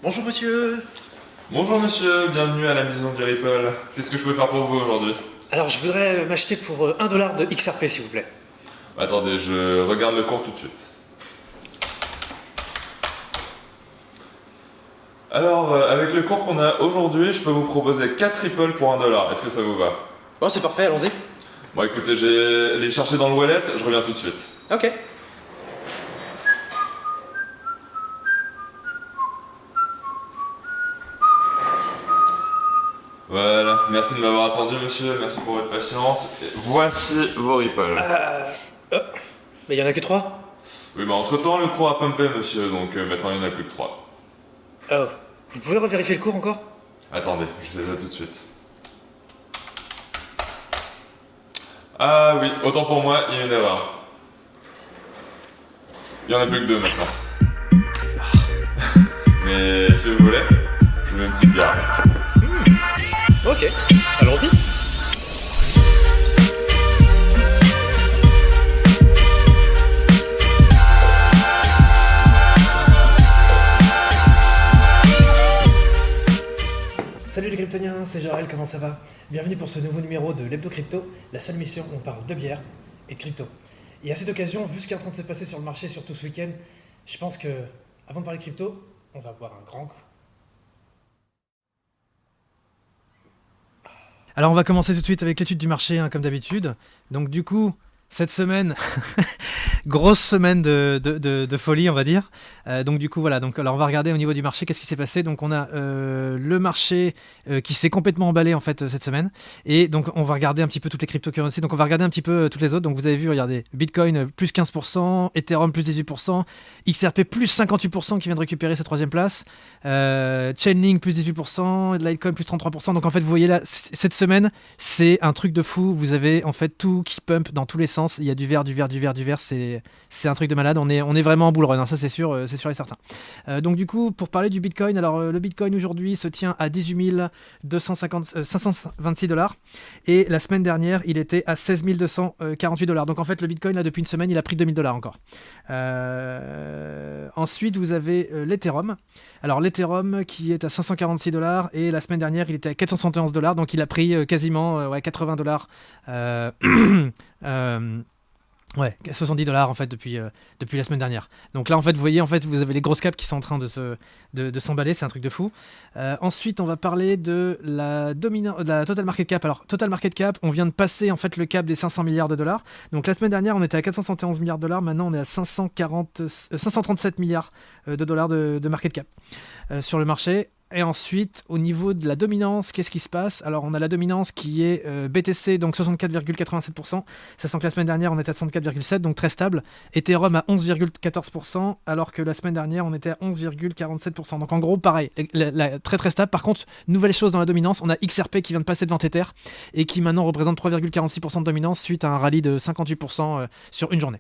Bonjour monsieur. Bonjour monsieur, bienvenue à la maison du Ripple. Qu'est-ce que je peux faire pour vous aujourd'hui? Alors je voudrais m'acheter pour 1 dollar de XRP s'il vous plaît. Attendez, je regarde le cours tout de suite. Alors, avec le cours qu'on a aujourd'hui, je peux vous proposer 4 Ripple pour 1 dollar. Est-ce que ça vous va? Bon c'est parfait, allons-y. Bon écoutez, j'ai les chercher dans le wallet, je reviens tout de suite. Ok. Voilà, merci de m'avoir attendu monsieur, merci pour votre patience. Et voici vos Ripple. Mais il y en a que 3. Oui, mais entre temps, le cours a pumpé monsieur, donc maintenant il n'y en a plus que 3. Oh. Vous pouvez revérifier le cours encore? Attendez, je fais ça tout de suite. Ah oui, autant pour moi, il y a une erreur. Il y en a plus que 2 maintenant. Mais si vous voulez, je vous mets une petite bière. Ok, allons-y. Salut les kryptoniens, c'est Jarel, comment ça va? Bienvenue pour ce nouveau numéro de l'Hebdo Crypto, la seule émission où on parle de bière et de crypto. Et à cette occasion, vu ce qui est en train de se passer sur le marché, surtout ce week-end, je pense que, avant de parler crypto, on va boire un grand coup. Alors on va commencer tout de suite avec l'étude du marché, comme d'habitude. Donc du coup, cette semaine, grosse semaine de folie, on va dire. Donc du coup, voilà. Donc, alors on va regarder au niveau du marché, qu'est-ce qui s'est passé. Donc on a le marché qui s'est complètement emballé en fait cette semaine. Et donc on va regarder un petit peu toutes les cryptocurrencies. Donc on va regarder un petit peu toutes les autres. Donc vous avez vu, regardez, Bitcoin plus 15%, Ethereum plus 18%, XRP plus 58% qui vient de récupérer sa troisième place, Chainlink plus 18%, Litecoin plus 33%. Donc en fait, vous voyez là, cette semaine, c'est un truc de fou. Vous avez en fait tout qui pump dans tous les sens. Il y a du vert, du vert, du vert, du vert. C'est un truc de malade. On est vraiment en bull run, hein, ça c'est sûr et certain. Donc du coup, pour parler du Bitcoin, alors le Bitcoin aujourd'hui se tient à 18 526 dollars et la semaine dernière, il était à 16 248 dollars. Donc en fait, le Bitcoin là depuis une semaine, il a pris 2000 dollars encore. Ensuite, vous avez l'Ethereum. Alors l'Ethereum qui est à 546 dollars et la semaine dernière, il était à 471 dollars. Donc il a pris quasiment 80 dollars. Ouais, 70 dollars en fait depuis la semaine dernière. Donc là en fait vous voyez vous avez les grosses caps qui sont en train de s'emballer, c'est un truc de fou. Ensuite on va parler de la Total Market Cap. Alors Total Market Cap, on vient de passer en fait le cap des 500 milliards de dollars. Donc la semaine dernière on était à 471 milliards de dollars, maintenant on est à 537 milliards de dollars de market cap sur le marché. Et ensuite, au niveau de la dominance, qu'est-ce qui se passe? Alors, on a la dominance qui est BTC, donc 64,87%, sachant que la semaine dernière, on était à 64,7%, donc très stable. Ethereum à 11,14%, alors que la semaine dernière, on était à 11,47%. Donc, en gros, pareil, très très stable. Par contre, nouvelle chose dans la dominance, on a XRP qui vient de passer devant Tether et qui maintenant représente 3,46% de dominance suite à un rallye de 58% sur une journée.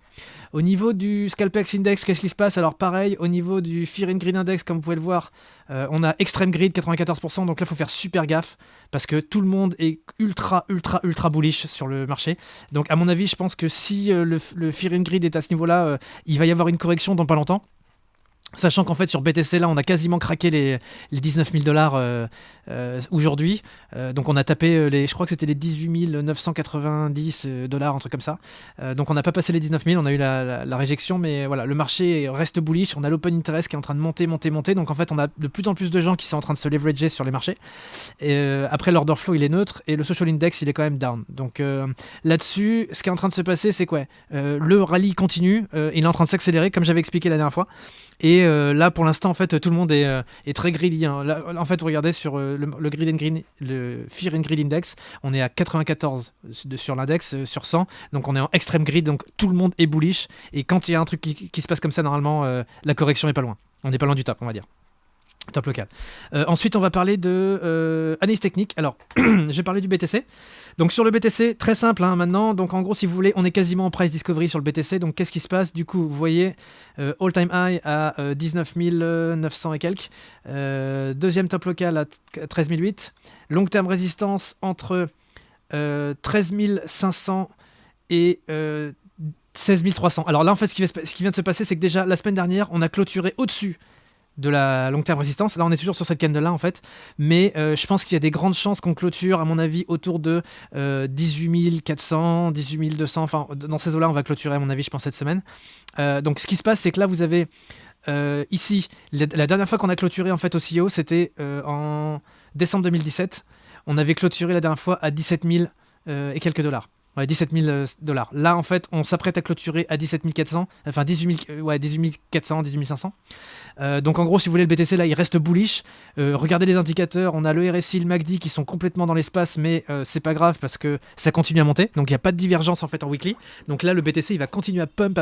Au niveau du Scalpex Index, qu'est-ce qui se passe? Alors, pareil, au niveau du Fear and Greed Index, comme vous pouvez le voir, on a Extreme Greed 94%, donc là il faut faire super gaffe parce que tout le monde est ultra bullish sur le marché. Donc à mon avis, je pense que si le Fear and Greed est à ce niveau-là, il va y avoir une correction dans pas longtemps. Sachant qu'en fait sur BTC là on a quasiment craqué les 19 000 dollars aujourd'hui, donc on a tapé je crois que c'était les 18 990 dollars, un truc comme ça, donc on n'a pas passé les 19 000, on a eu la réjection, mais voilà, le marché reste bullish, on a l'open interest qui est en train de monter, donc en fait on a de plus en plus de gens qui sont en train de se leverager sur les marchés, et après l'order flow il est neutre, et le social index il est quand même down, donc là-dessus ce qui est en train de se passer c'est quoi, le rallye continue, il est en train de s'accélérer comme j'avais expliqué la dernière fois. Et là, pour l'instant, en fait, tout le monde est très greedy. Hein. Là, en fait, vous regardez sur le Greed and Green, le Fear and Greed Index, on est à 94 sur l'index sur 100. Donc, on est en extreme greed. Donc, tout le monde est bullish. Et quand il y a un truc qui se passe comme ça, normalement, la correction est pas loin. On n'est pas loin du top, on va dire. Top local. Ensuite, on va parler de analyse technique. Alors, j'ai parlé du BTC. Donc, sur le BTC, très simple maintenant. Donc, en gros, si vous voulez, on est quasiment en price discovery sur le BTC. Donc, qu'est-ce qui se passe? Du coup, vous voyez, all-time high à 19 900 et quelques. Deuxième top local à 13 008. Long-term résistance entre 13 500 et 16 300. Alors là, en fait, ce qui vient de se passer, c'est que déjà, la semaine dernière, on a clôturé au-dessus de la long term résistance. Là, on est toujours sur cette candle-là, en fait. Mais je pense qu'il y a des grandes chances qu'on clôture, à mon avis, autour de 18 400, 18 200. Enfin, dans ces eaux-là, on va clôturer, à mon avis, je pense, cette semaine. Donc, ce qui se passe, c'est que là, vous avez ici, la dernière fois qu'on a clôturé, en fait, au CEO, c'était en décembre 2017. On avait clôturé la dernière fois à 17 000 et quelques dollars. Ouais, 17 000 dollars. Là, en fait, on s'apprête à clôturer à 17 400, enfin 18 400, 18 500. Donc, en gros, si vous voulez, le BTC, là, il reste bullish. Regardez les indicateurs. On a le RSI, le MACD qui sont complètement dans l'espace, mais c'est pas grave parce que ça continue à monter. Donc, il n'y a pas de divergence, en fait, en weekly. Donc là, le BTC, il va continuer à pump.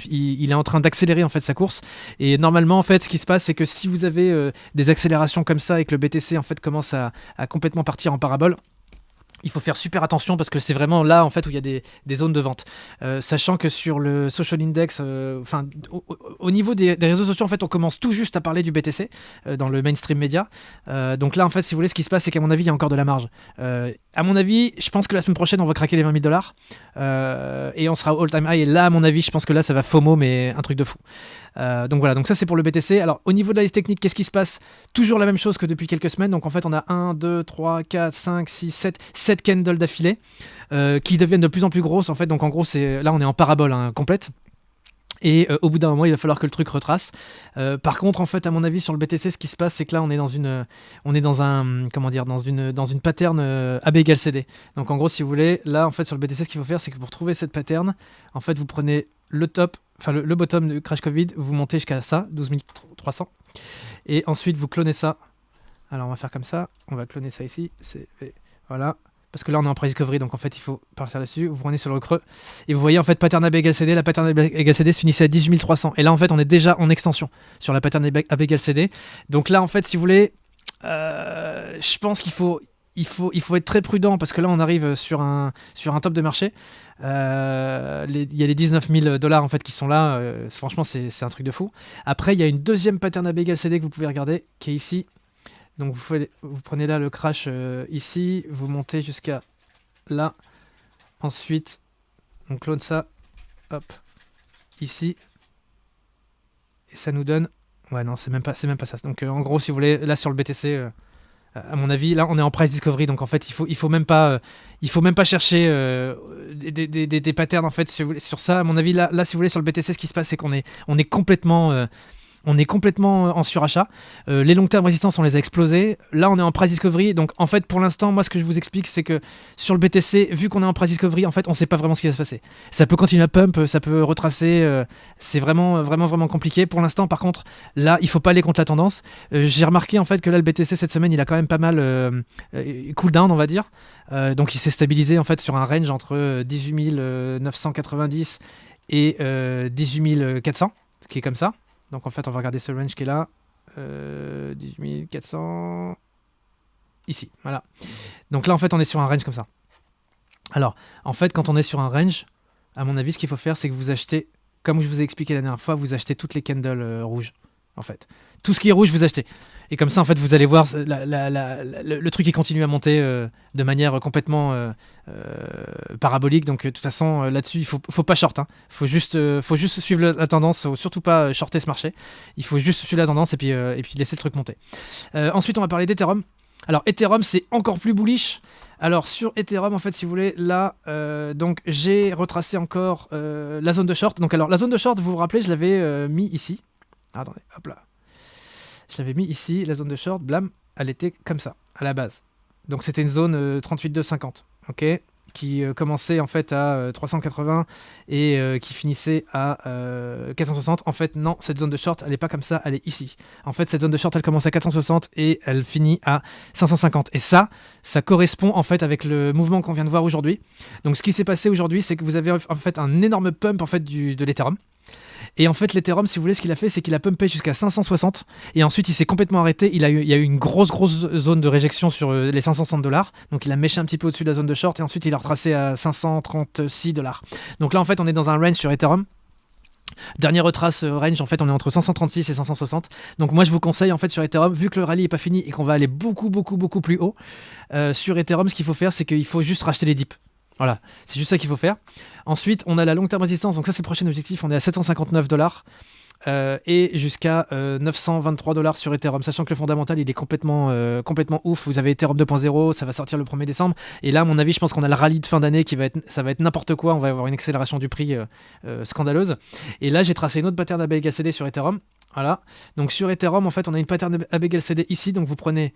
Il est en train d'accélérer, en fait, sa course. Et normalement, en fait, ce qui se passe, c'est que si vous avez des accélérations comme ça et que le BTC, en fait, commence à complètement partir en parabole, il faut faire super attention parce que c'est vraiment là en fait où il y a des zones de vente. Sachant que sur le social index, au niveau des réseaux sociaux, en fait, on commence tout juste à parler du BTC dans le mainstream média. Donc là, en fait, si vous voulez, ce qui se passe, c'est qu'à mon avis, il y a encore de la marge. À mon avis, je pense que la semaine prochaine, on va craquer les 20 000 dollars et on sera au all-time high. Et là, à mon avis, je pense que là, ça va FOMO, mais un truc de fou. Donc voilà, donc ça c'est pour le BTC. Alors au niveau de la liste technique, qu'est-ce qui se passe? Toujours la même chose que depuis quelques semaines. Donc en fait on a 1, 2, 3, 4, 5, 6, 7 candles d'affilée qui deviennent de plus en plus grosses en fait. Donc en gros là on est en parabole complète. Et au bout d'un moment, il va falloir que le truc retrace. Par contre, en fait, à mon avis, sur le BTC, ce qui se passe, c'est que là, on est dans une pattern AB égale CD. Donc, en gros, si vous voulez, là, en fait, sur le BTC, ce qu'il faut faire, c'est que pour trouver cette pattern, en fait, vous prenez le top, enfin le bottom de Crash Covid, vous montez jusqu'à ça, 12 300, et ensuite vous clonez ça. Alors, on va faire comme ça. On va cloner ça ici. Voilà. Parce que là on est en price discovery, donc en fait il faut partir là-dessus. Vous prenez sur le creux et vous voyez en fait pattern AB égale CD. La pattern AB égale CD se finissait à 18 300 et là en fait on est déjà en extension sur la pattern AB égale CD. Donc là en fait si vous voulez, je pense qu'il faut être très prudent parce que là on arrive sur un top de marché. Il y a les 19 000 dollars en fait qui sont là. Franchement c'est un truc de fou. Après il y a une deuxième pattern AB égale CD que vous pouvez regarder qui est ici. Donc vous prenez là le crash ici, vous montez jusqu'à là, ensuite on clone ça, hop, ici, et ça nous donne, ouais non c'est même pas ça. Donc en gros si vous voulez, là sur le BTC, à mon avis, là on est en price discovery, donc en fait il faut même pas chercher des patterns en fait sur ça. À mon avis là si vous voulez sur le BTC ce qui se passe c'est qu'on est complètement en surachat. Les long term résistances, on les a explosés. Là, on est en price discovery. Donc, en fait, pour l'instant, moi, ce que je vous explique, c'est que sur le BTC, vu qu'on est en price discovery, en fait, on ne sait pas vraiment ce qui va se passer. Ça peut continuer à pump, ça peut retracer. C'est vraiment compliqué. Pour l'instant, par contre, là, il ne faut pas aller contre la tendance. J'ai remarqué, en fait, que là, le BTC, cette semaine, il a quand même pas mal cool down, on va dire. Donc, il s'est stabilisé, en fait, sur un range entre 18 990 et 18 400, ce qui est comme ça. Donc en fait, on va regarder ce range qui est là. 18 400. Ici, voilà. Donc là, en fait, on est sur un range comme ça. Alors, en fait, quand on est sur un range, à mon avis, ce qu'il faut faire, c'est que vous achetez, comme je vous ai expliqué la dernière fois, vous achetez toutes les candles rouges, en fait. Tout ce qui est rouge, vous achetez. Et comme ça, en fait, vous allez voir le truc qui continue à monter de manière complètement parabolique. Donc, de toute façon, là-dessus, il faut pas short. Faut juste suivre la tendance. Faut surtout pas shorter ce marché. Il faut juste suivre la tendance et puis laisser le truc monter. Ensuite, on va parler d'Ethereum. Alors, Ethereum, c'est encore plus bullish. Alors, sur Ethereum, en fait, si vous voulez, là, donc j'ai retracé encore la zone de short. Donc, alors, la zone de short, vous vous rappelez, je l'avais mis ici. Attendez, hop là. Je l'avais mis ici, la zone de short, blam, elle était comme ça, à la base. Donc c'était une zone 38,250, ok, qui commençait en fait à 380 et qui finissait à 460. En fait, non, cette zone de short, elle n'est pas comme ça, elle est ici. En fait, cette zone de short, elle commence à 460 et elle finit à 550. Et ça correspond en fait avec le mouvement qu'on vient de voir aujourd'hui. Donc ce qui s'est passé aujourd'hui, c'est que vous avez en fait un énorme pump en fait de l'Ethereum. Et en fait, l'Ethereum, si vous voulez, ce qu'il a fait, c'est qu'il a pumpé jusqu'à 560 et ensuite il s'est complètement arrêté. Il y a eu une grosse zone de réjection sur les 560 dollars. Donc il a méché un petit peu au-dessus de la zone de short et ensuite il a retracé à 536 dollars. Donc là, en fait, on est dans un range sur Ethereum. Dernier retrace range, en fait, on est entre 536 et 560. Donc moi, je vous conseille, en fait, sur Ethereum, vu que le rallye n'est pas fini et qu'on va aller beaucoup plus haut, sur Ethereum, ce qu'il faut faire, c'est qu'il faut juste racheter les dips. Voilà, c'est juste ça qu'il faut faire. Ensuite, on a la long term résistance, donc ça c'est le prochain objectif, on est à 759 dollars. et jusqu'à 923 dollars sur Ethereum, sachant que le fondamental il est complètement ouf. Vous avez Ethereum 2.0, ça va sortir le 1er décembre, et là à mon avis je pense qu'on a le rallye de fin d'année ça va être n'importe quoi, on va avoir une accélération du prix scandaleuse. Et là j'ai tracé une autre pattern ABLCD sur Ethereum. Voilà, donc sur Ethereum en fait on a une pattern ABLCD ici, donc vous prenez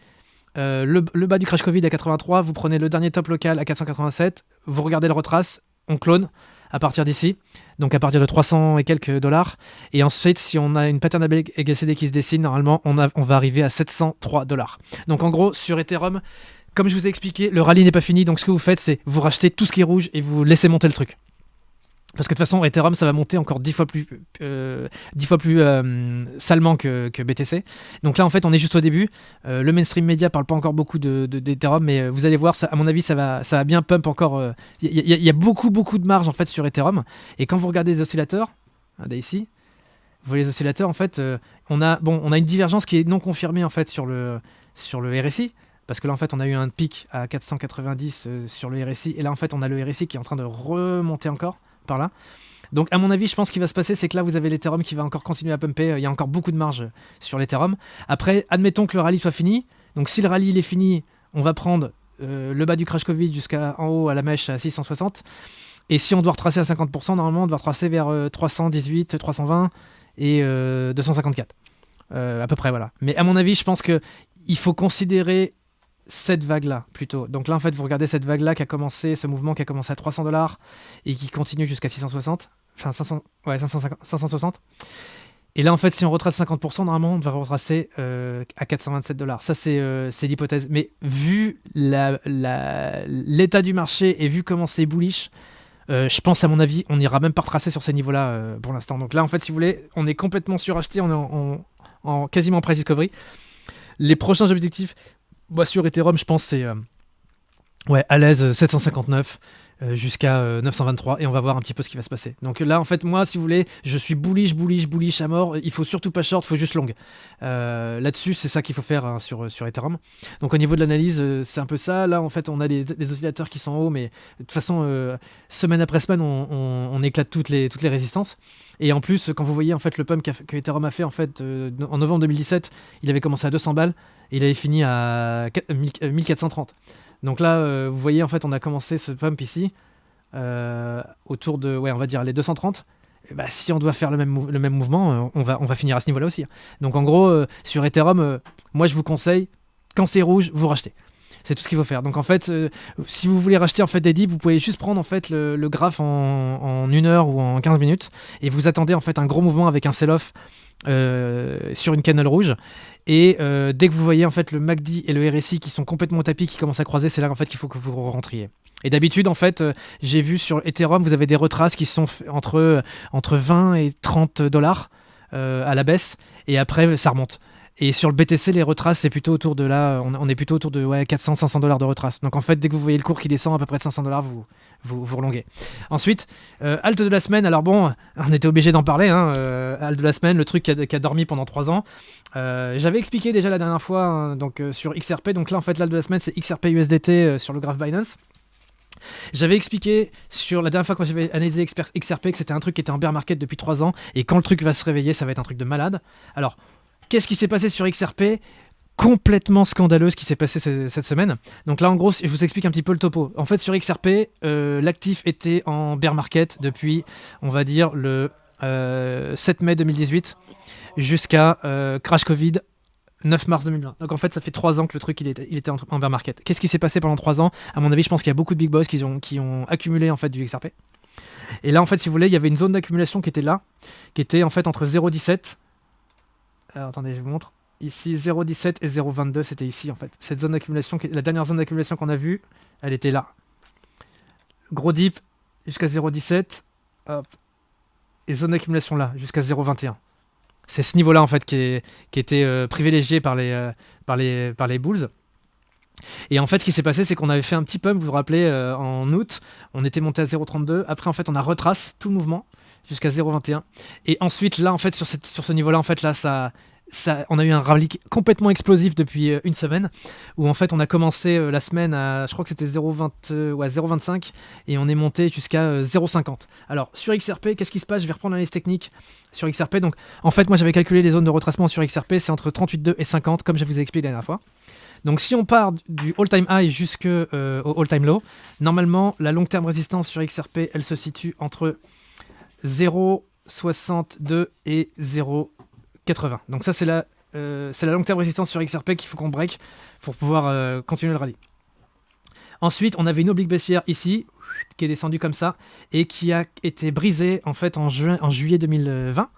le bas du crash Covid à 83, vous prenez le dernier top local à 487, vous regardez le retrace, on clone à partir d'ici, donc à partir de 300 et quelques dollars, et ensuite si on a une pattern ABLCD qui se dessine, normalement on va arriver à 703 dollars. Donc en gros sur Ethereum, comme je vous ai expliqué, le rallye n'est pas fini, donc ce que vous faites c'est vous rachetez tout ce qui est rouge et vous laissez monter le truc. Parce que de toute façon, Ethereum, ça va monter encore 10 fois plus salement que BTC. Donc là, en fait, on est juste au début. Le mainstream média parle pas encore beaucoup d'Ethereum, mais vous allez voir, ça, à mon avis, ça va bien pump encore. Il y a beaucoup de marge en fait sur Ethereum. Et quand vous regardez les oscillateurs, regardez ici, vous voyez les oscillateurs, en fait, on a une divergence qui est non confirmée en fait sur le RSI. Parce que là, en fait, on a eu un pic à 490 sur le RSI. Et là, en fait, on a le RSI qui est en train de remonter encore par là. Donc à mon avis, je pense qu'il va se passer, c'est que là vous avez l'Ethereum qui va encore continuer à pumper, il y a encore beaucoup de marge sur l'Ethereum. Après, admettons que le rallye soit fini, donc si le rallye il est fini, on va prendre le bas du crash Covid jusqu'à en haut à la mèche à 660, et si on doit retracer à 50%, normalement on doit retracer vers 318, 320 et 254 à peu près, voilà. Mais à mon avis, je pense que il faut considérer cette vague-là, plutôt. Donc là, en fait, vous regardez cette vague-là qui a commencé, ce mouvement qui a commencé à 300 dollars et qui continue jusqu'à 660, enfin 560. Et là, en fait, si on retrace 50%, normalement, on va retracer à 427 dollars. Ça, c'est l'hypothèse. Mais vu l'état du marché et vu comment c'est bullish, je pense, à mon avis, on n'ira même pas retracer sur ces niveaux-là pour l'instant. Donc là, en fait, si vous voulez, on est complètement suracheté, on est en quasiment price discovery. Les prochains objectifs, sur Ethereum, je pense c'est à l'aise 759 jusqu'à 923, et on va voir un petit peu ce qui va se passer. Donc là, en fait, moi, si vous voulez, je suis bullish à mort. Il faut surtout pas short, il faut juste long. Là-dessus, c'est ça qu'il faut faire sur Ethereum. Donc au niveau de l'analyse, c'est un peu ça. Là, en fait, on a les oscillateurs qui sont en haut, mais de toute façon, semaine après semaine, on éclate toutes les résistances. Et en plus, quand vous voyez en fait le pump que Ethereum a fait en fait en novembre 2017, il avait commencé à 200 balles et il avait fini à 1430. Donc là, vous voyez en fait, on a commencé ce pump ici autour de, on va dire les 230. Et bah, si on doit faire le même mouvement, on va finir à ce niveau-là aussi. Donc en gros, sur Ethereum, moi je vous conseille, quand c'est rouge, vous rachetez. C'est tout ce qu'il faut faire. Donc en fait, si vous voulez racheter en fait des dips, vous pouvez juste prendre en fait le graphe en 1 heure ou en 15 minutes et vous attendez en fait un gros mouvement avec un sell-off sur une cannelle rouge. Et dès que vous voyez en fait le MACD et le RSI qui sont complètement au tapis, qui commencent à croiser, c'est là en fait qu'il faut que vous rentriez. Et d'habitude, en fait, j'ai vu sur Ethereum, vous avez des retraces qui sont entre 20 et 30 dollars à la baisse, et après ça remonte. Et sur le BTC, les retraces, c'est plutôt autour de là, on est plutôt autour de 400-500 dollars de retrace. Donc en fait, dès que vous voyez le cours qui descend à peu près de 500 dollars, vous relonguez. Ensuite, halt de la semaine. Alors bon, on était obligé d'en parler. Halt de la semaine, le truc qui a dormi pendant 3 ans. J'avais expliqué déjà la dernière fois donc, sur XRP. Donc là, en fait, l'halt de la semaine, c'est XRP USDT sur le graphe Binance. J'avais expliqué sur la dernière fois quand j'avais analysé XRP que c'était un truc qui était en bear market depuis 3 ans. Et quand le truc va se réveiller, ça va être un truc de malade. Alors, qu'est-ce qui s'est passé sur XRP ? Complètement scandaleux ce qui s'est passé cette semaine. Donc là, en gros, je vous explique un petit peu le topo. En fait, sur XRP, l'actif était en bear market depuis, on va dire, le 7 mai 2018 jusqu'à crash Covid 9 mars 2020. Donc en fait, ça fait 3 ans que le truc il était en bear market. Qu'est-ce qui s'est passé pendant 3 ans ? À mon avis, je pense qu'il y a beaucoup de big boss qui ont accumulé en fait du XRP. Et là, en fait, si vous voulez, il y avait une zone d'accumulation qui était là, qui était en fait entre 0,17. Alors, attendez, je vous montre. Ici, 0,17 et 0,22, c'était ici en fait. Cette zone d'accumulation, la dernière zone d'accumulation qu'on a vue, elle était là. Gros dip jusqu'à 0,17. Hop. Et zone d'accumulation là, jusqu'à 0,21. C'est ce niveau-là en fait qui était privilégié par les bulls. Et en fait, ce qui s'est passé, c'est qu'on avait fait un petit pump, vous vous rappelez, en août. On était monté à 0,32. Après, en fait, on a retrace tout le mouvement jusqu'à 0,21. Et ensuite, là, en fait, sur ce niveau-là, en fait, là, ça on a eu un rallye complètement explosif depuis une semaine, où en fait on a commencé la semaine à, je crois que c'était 0,25 et on est monté jusqu'à 0,50. Alors sur XRP, qu'est-ce qui se passe? Je vais reprendre la liste technique sur XRP. Donc en fait moi j'avais calculé les zones de retracement sur XRP, c'est entre 38,2 et 50 comme je vous ai expliqué la dernière fois. Donc si on part du all-time high jusqu'au all-time low, normalement la long-term résistance sur XRP elle se situe entre 0,62 et 0,80. Donc ça c'est la long terme résistance sur XRP qu'il faut qu'on break pour pouvoir continuer le rallye. Ensuite on avait une oblique baissière ici qui est descendue comme ça et qui a été brisée en fait en juillet 2020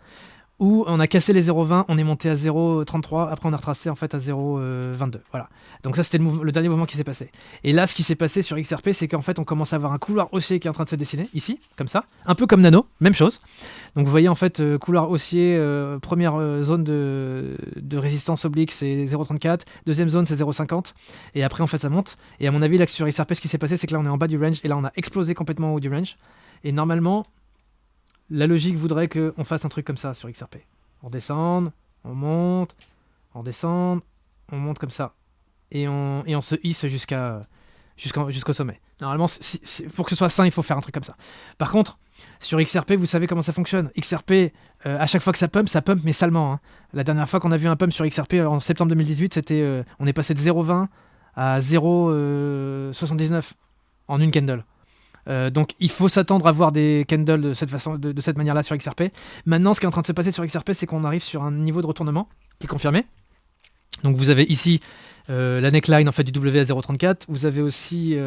où on a cassé les 0,20, on est monté à 0,33, après on a retracé en fait à 0,22. Voilà. Donc ça c'était le dernier mouvement qui s'est passé. Et là ce qui s'est passé sur XRP c'est qu'en fait on commence à avoir un couloir haussier qui est en train de se dessiner, ici, comme ça, un peu comme Nano, même chose. Donc vous voyez en fait couloir haussier, première zone de résistance oblique c'est 0,34, deuxième zone c'est 0,50, et après en fait ça monte. Et à mon avis là sur XRP ce qui s'est passé c'est que là on est en bas du range, et là on a explosé complètement en haut du range. Et normalement, la logique voudrait qu'on fasse un truc comme ça sur XRP. On descend, on monte, on descend, on monte comme ça. Et on se hisse jusqu'au sommet. Normalement, pour que ce soit sain, il faut faire un truc comme ça. Par contre, sur XRP, vous savez comment ça fonctionne. XRP, à chaque fois que ça pump, mais salement. Hein. La dernière fois qu'on a vu un pump sur XRP, en septembre 2018, on est passé de 0,20 à 0,79 en une candle. Donc il faut s'attendre à voir des candles de cette manière-là sur XRP. Maintenant, ce qui est en train de se passer sur XRP, c'est qu'on arrive sur un niveau de retournement qui est confirmé. Donc vous avez ici la neckline en fait du W à 0,34. Vous avez aussi,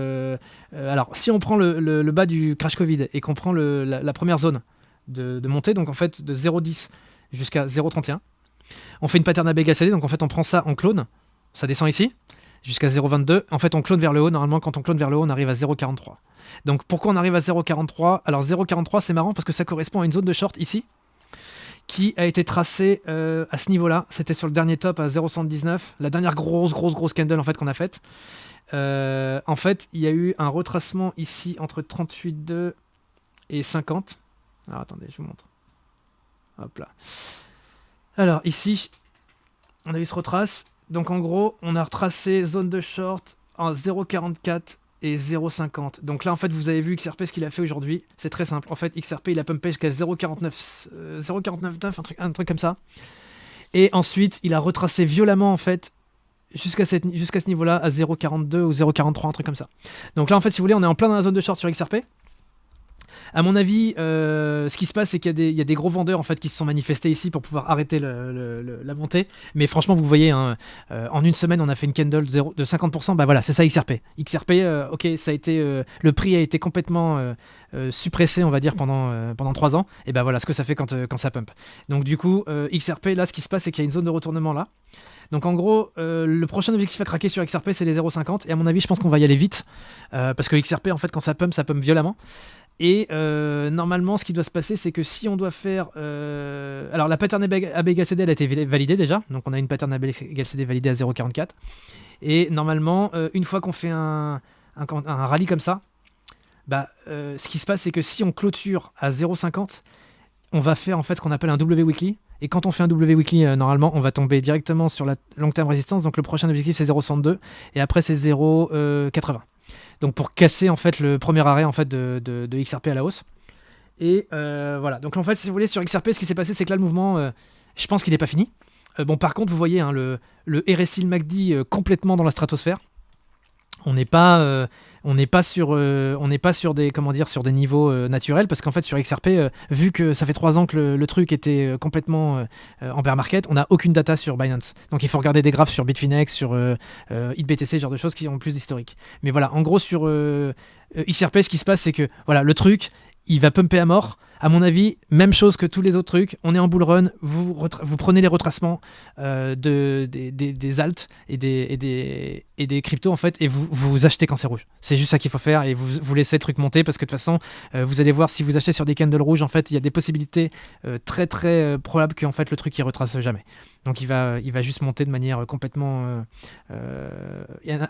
alors si on prend le bas du crash Covid et qu'on prend la première zone de montée, donc en fait de 0,10 jusqu'à 0,31, on fait une pattern AB égale CD. Donc en fait on prend ça en clone, ça descend ici jusqu'à 0,22. En fait on clone vers le haut. Normalement quand on clone vers le haut, on arrive à 0,43. Donc pourquoi on arrive à 0,43? Alors 0,43 c'est marrant parce que ça correspond à une zone de short ici qui a été tracée à ce niveau-là. C'était sur le dernier top à 0,79, la dernière grosse candle en fait qu'on a faite. En fait il y a eu un retracement ici entre 38,2 et 50. Alors attendez, je vous montre. Hop là. Alors ici on a vu ce retrace. Donc en gros on a retracé zone de short en 0,44 et 0,50. Donc là en fait vous avez vu XRP ce qu'il a fait aujourd'hui, c'est très simple. En fait XRP il a pumpé jusqu'à 0,49,9, un truc comme ça. Et ensuite il a retracé violemment en fait jusqu'à ce niveau-là à 0,42 ou 0,43, un truc comme ça. Donc là en fait si vous voulez on est en plein dans la zone de short sur XRP. À mon avis, ce qui se passe, c'est qu'il y a des gros vendeurs en fait qui se sont manifestés ici pour pouvoir arrêter la montée. Mais franchement, vous voyez, hein, en une semaine, on a fait une candle de 50%. Bah voilà, c'est ça XRP. XRP, ok, ça a été, le prix a été complètement suppressé, on va dire, pendant 3 ans. Et bah voilà, ce que ça fait quand ça pump. Donc du coup, XRP, là, ce qui se passe, c'est qu'il y a une zone de retournement là. Donc en gros, le prochain objectif à craquer sur XRP, c'est les 0,50. Et à mon avis, je pense qu'on va y aller vite. Parce que XRP, en fait, quand ça pump violemment. Et normalement, ce qui doit se passer, c'est que si on doit faire... alors la pattern AB égale CD, elle a été validée déjà. Donc on a une pattern AB égale CD validée à 0,44. Et normalement, une fois qu'on fait un rallye comme ça, bah, ce qui se passe, c'est que si on clôture à 0,50, on va faire en fait ce qu'on appelle un W weekly. Et quand on fait un W weekly, normalement, on va tomber directement sur la long term résistance. Donc le prochain objectif, c'est 0,62. Et après, c'est 0,80. Donc pour casser en fait le premier arrêt en fait de XRP à la hausse. Et voilà. Donc en fait, si vous voulez, sur XRP, ce qui s'est passé, c'est que là, le mouvement, je pense qu'il n'est pas fini. Bon, par contre, vous voyez hein, le RSI, le MACD complètement dans la stratosphère. On n'est pas sur des sur des niveaux naturels, parce qu'en fait sur XRP, vu que ça fait 3 ans que le truc était complètement en bear market, on n'a aucune data sur Binance. Donc il faut regarder des graphes sur Bitfinex, sur HitBTC, ce genre de choses qui ont plus d'historique. Mais voilà, en gros sur XRP, ce qui se passe, c'est que voilà, le truc, il va pumper à mort. À mon avis, même chose que tous les autres trucs. On est en bull run, vous prenez les retracements des alts et des cryptos en fait, et vous achetez quand c'est rouge. C'est juste ça qu'il faut faire, et vous laissez le truc monter, parce que de toute façon, vous allez voir, si vous achetez sur des candles rouges, en fait, il y a des possibilités très très probables qu'en fait le truc il retrace jamais. Donc il va juste monter de manière complètement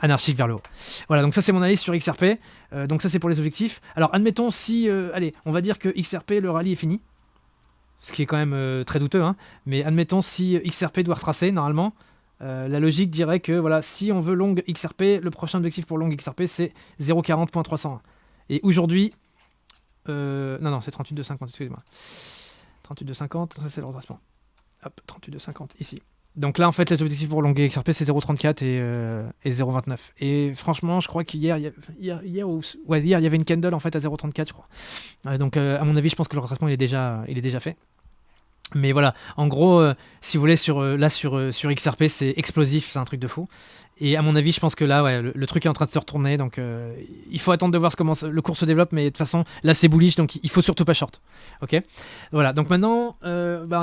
anarchique vers le haut. Voilà, donc ça c'est mon analyse sur XRP. Donc ça c'est pour les objectifs. Alors admettons si, allez, on va dire que XRP, le rallye est fini. ce qui est quand même très douteux, hein. Mais admettons si XRP doit retracer, normalement, la logique dirait que voilà, si on veut long XRP, le prochain objectif pour long XRP, c'est 0,40.301. Et aujourd'hui, non, c'est 38,250, excusez-moi. 38,250, ça c'est le retracement. Hop, 38,250, ici. Donc là, en fait, les objectifs pour long XRP, c'est 0,34 et 0,29. Et franchement, je crois qu'hier, il y avait une candle en fait à 0,34, je crois. Donc, à mon avis, je pense que le retracement, il est déjà fait. Mais voilà, en gros, si vous voulez, sur XRP, c'est explosif, c'est un truc de fou. Et à mon avis, je pense que là, ouais, le truc est en train de se retourner, donc il faut attendre de voir comment le cours se développe, mais de toute façon, là, c'est bullish, donc il faut surtout pas short. Ok. Voilà, donc maintenant,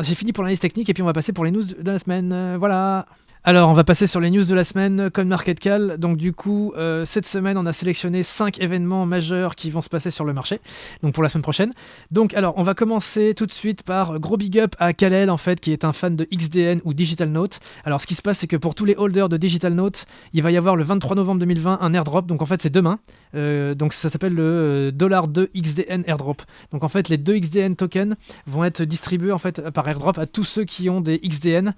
j'ai fini pour l'analyse technique, et puis on va passer pour les news de la semaine. Voilà. Alors, on va passer sur les news de la semaine, CoinMarketCal. Donc du coup, cette semaine, on a sélectionné 5 événements majeurs qui vont se passer sur le marché, donc pour la semaine prochaine. Donc alors, on va commencer tout de suite par gros big up à Kalel, en fait, qui est un fan de XDN ou Digital Note. Alors ce qui se passe, c'est que pour tous les holders de Digital Note, il va y avoir le 23 novembre 2020 un airdrop, donc en fait c'est demain. Donc ça s'appelle le $2 XDN airdrop. Donc en fait, les 2 XDN tokens vont être distribués en fait par airdrop à tous ceux qui ont des XDN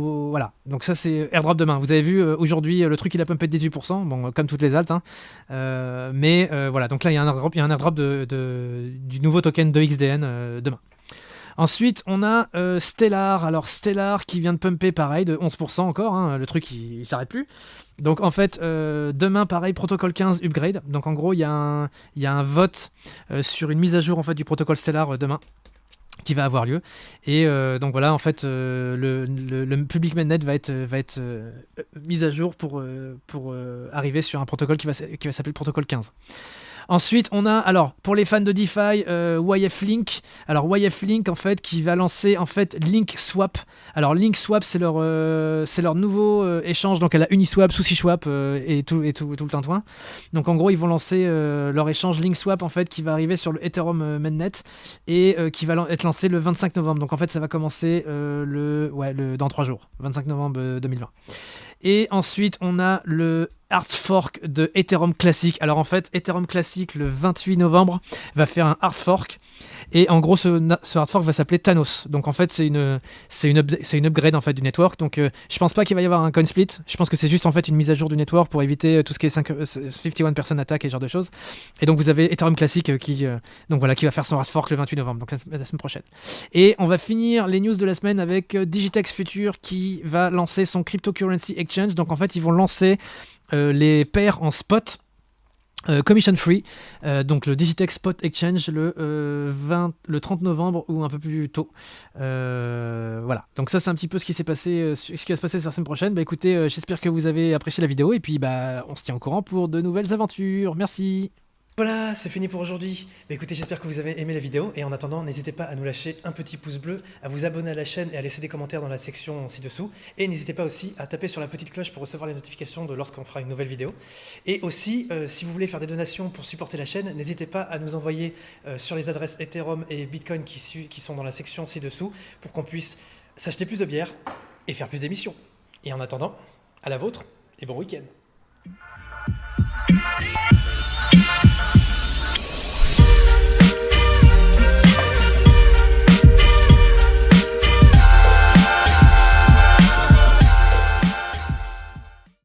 voilà, donc ça c'est airdrop demain. Vous avez vu aujourd'hui le truc il a pumpé de 18%, bon comme toutes les alts, hein. Mais voilà, donc là il y a un airdrop du nouveau token de XDN demain. Ensuite, on a Stellar. Alors Stellar qui vient de pumper pareil de 11% encore, hein, le truc il s'arrête plus. Donc en fait, demain pareil, protocole 15 upgrade. Donc en gros, il y a un vote sur une mise à jour en fait du protocole Stellar demain, qui va avoir lieu. Et donc voilà, en fait, le public mainnet va être mis à jour pour arriver sur un protocole qui va s'appeler le protocole 15. Ensuite, on a, alors, pour les fans de DeFi, YF Link. Alors, YF Link, en fait, qui va lancer, en fait, Link Swap. Alors, Link Swap, c'est leur nouveau échange, donc à la Uniswap, SushiSwap et tout le tintouin. Donc, en gros, ils vont lancer leur échange Link Swap, en fait, qui va arriver sur le Ethereum mainnet et qui va être lancé le 25 novembre. Donc, en fait, ça va commencer dans 3 jours, 25 novembre 2020. Et ensuite, on a le hard fork de Ethereum Classic. Alors en fait, Ethereum Classic, le 28 novembre, va faire un hard fork. Et en gros, ce hard fork va s'appeler Thanos. Donc en fait, c'est une upgrade en fait, du network. Donc je pense pas qu'il va y avoir un coin split. Je pense que c'est juste en fait une mise à jour du network pour éviter tout ce qui est 51% attack et ce genre de choses. Et donc vous avez Ethereum Classic qui va faire son hard fork le 28 novembre, donc la semaine prochaine. Et on va finir les news de la semaine avec Digitex Future qui va lancer son cryptocurrency exchange. Donc en fait, ils vont lancer les paires en spot commission free, donc le Digitex Spot Exchange le 30 novembre ou un peu plus tôt. Voilà, donc ça c'est un petit peu ce qui va se passer sur la semaine prochaine. Bah écoutez, j'espère que vous avez apprécié la vidéo et puis bah on se tient au courant pour de nouvelles aventures. Merci. Voilà, c'est fini pour aujourd'hui. Bah écoutez, j'espère que vous avez aimé la vidéo et en attendant, n'hésitez pas à nous lâcher un petit pouce bleu, à vous abonner à la chaîne et à laisser des commentaires dans la section ci-dessous. Et n'hésitez pas aussi à taper sur la petite cloche pour recevoir les notifications de lorsqu'on fera une nouvelle vidéo. Et aussi, si vous voulez faire des donations pour supporter la chaîne, n'hésitez pas à nous envoyer sur les adresses Ethereum et Bitcoin qui sont dans la section ci-dessous pour qu'on puisse s'acheter plus de bière et faire plus d'émissions. Et en attendant, à la vôtre et bon week-end.